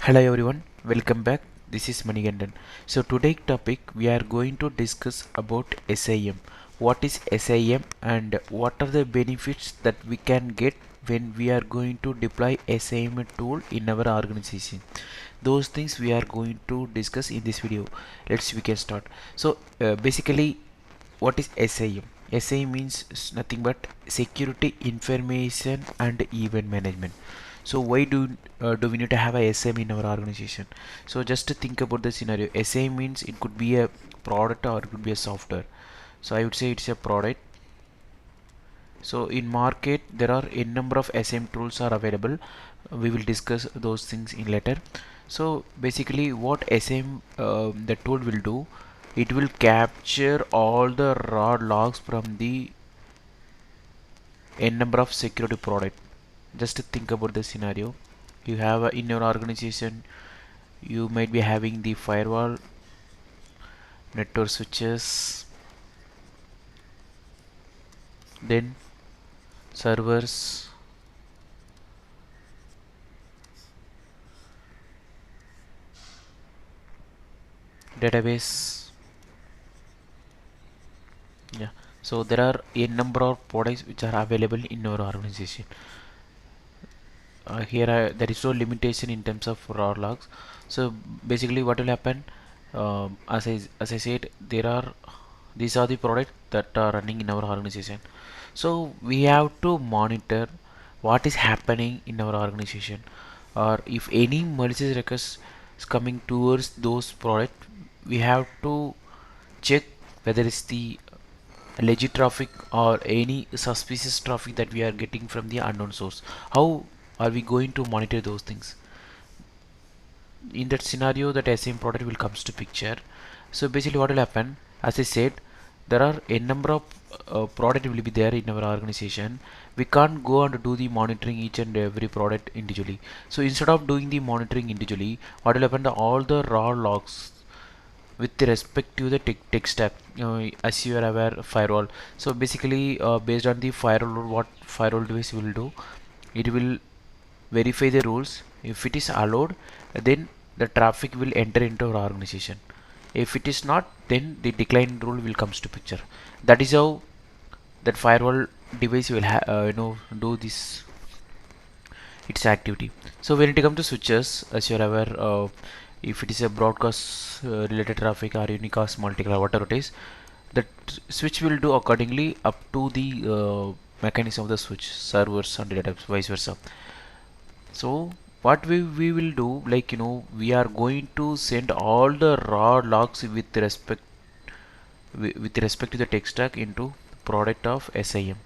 Hello everyone, welcome back. This is Manigandan. So today's topic we are going to discuss about SIEM. What is SIEM and what are the benefits that we can get when we are going to deploy SIEM tool in our organization. Those things we are going to discuss in this video. We can start. So basically what is SIEM? SIEM means nothing but security information and event management. So why do we need to have a SIEM in our organization? So just to think about the scenario, SIEM means it could be a product or it could be a software. So I would say it's a product. So in market there are a number of SIEM tools are available. We will discuss those things in later. So basically what SIEM the tool will do, it will capture all the raw logs from the n number of security product. Just to think about the scenario, you have in your organization you might be having the firewall, network switches, then servers, database. Yeah, so there are a number of products which are available in our organization. Here there is no limitation in terms of raw logs. So basically what will happen, as I said, these are the products that are running in our organization. So we have to monitor what is happening in our organization, or if any malicious request is coming towards those products, we have to check whether it's the legit traffic or any suspicious traffic that we are getting from the unknown source. How are we going to monitor those things? In that scenario, that SIEM product will comes to picture. So basically what will happen, as I said, there are a number of product will be there in our organization. We can't go and do the monitoring each and every product individually. So instead of doing the monitoring individually, what will happen, all the raw logs with respect to the tech stack, as you are aware, firewall. So basically based on the firewall, what firewall device will do, it will verify the rules. If it is allowed, then the traffic will enter into our organization. If it is not, then the decline rule will comes to picture. That is how that firewall device will do this its activity. So when it comes to switches, as you are aware, if it is a broadcast related traffic or unicast multicast, whatever it is, that switch will do accordingly up to the mechanism of the switch, servers and data, vice versa. So what we will do, like we are going to send all the raw logs with respect to the tech stack into product of SIEM.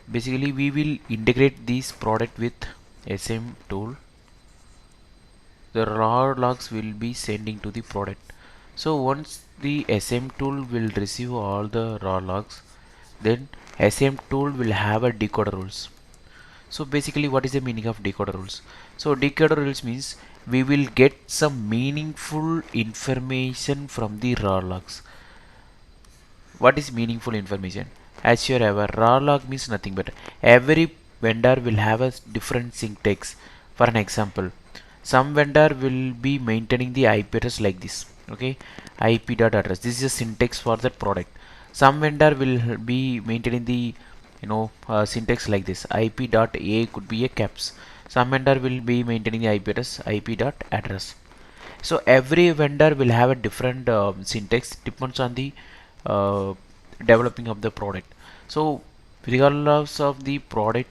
Basically we will integrate this product with SIEM tool. The raw logs will be sending to the product. So once the SIEM tool will receive all the raw logs, then SIEM tool will have a decoder rules. So basically what is the meaning of decoder rules? So decoder rules means we will get some meaningful information from the raw logs. What is meaningful information? As you are aware, raw log means nothing but every vendor will have a different syntax. For an example, some vendor will be maintaining the IP address like this. Okay, IP dot address. This is a syntax for that product. Some vendor will be maintaining the syntax like this. IP dot a could be a caps. Some vendor will be maintaining the IP address, IP dot address. So every vendor will have a different syntax, depends on the uh, developing of the product. So regardless of the product,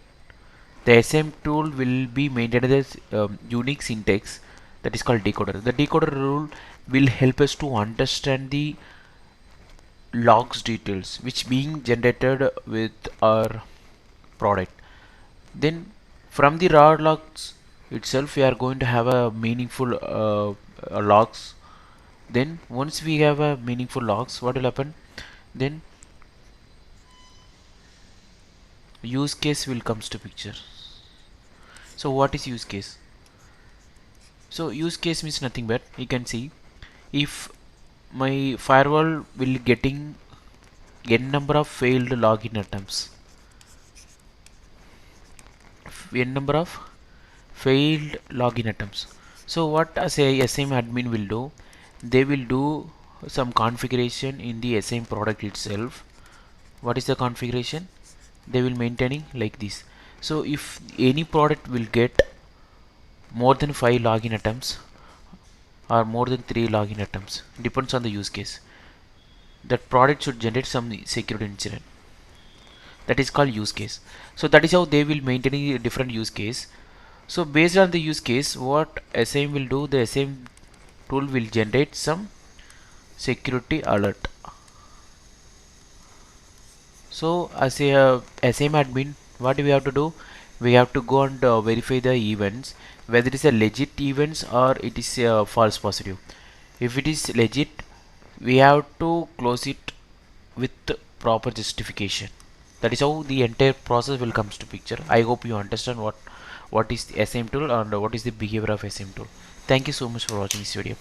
the SIEM tool will be maintained as unique syntax that is called decoder. The decoder rule will help us to understand the logs details which being generated with our product. Then from the raw logs itself we are going to have a meaningful logs. Then once we have a meaningful logs, what will happen, then use case will comes to picture. So what is use case? So use case means nothing but you can see, if my firewall will getting n number of failed login attempts, n number of failed login attempts. So what as a SIEM admin will do, they will do some configuration in the SIEM product itself. What is the configuration? They will maintaining like this. So if any product will get more than 5 login attempts or more than 3 login attempts, depends on the use case, that product should generate some security incident. That is called use case. So that is how they will maintain a different use case. So based on the use case, what SIEM will do, the SIEM tool will generate some security alert. So as a SIEM admin, what we have to do, we have to go and verify the events, whether it is a legit events or it is a false positive. If it is legit, we have to close it with proper justification. That is how the entire process will comes to picture. I hope you understand what is the SIEM tool and what is the behavior of SIEM tool. Thank you so much for watching this video.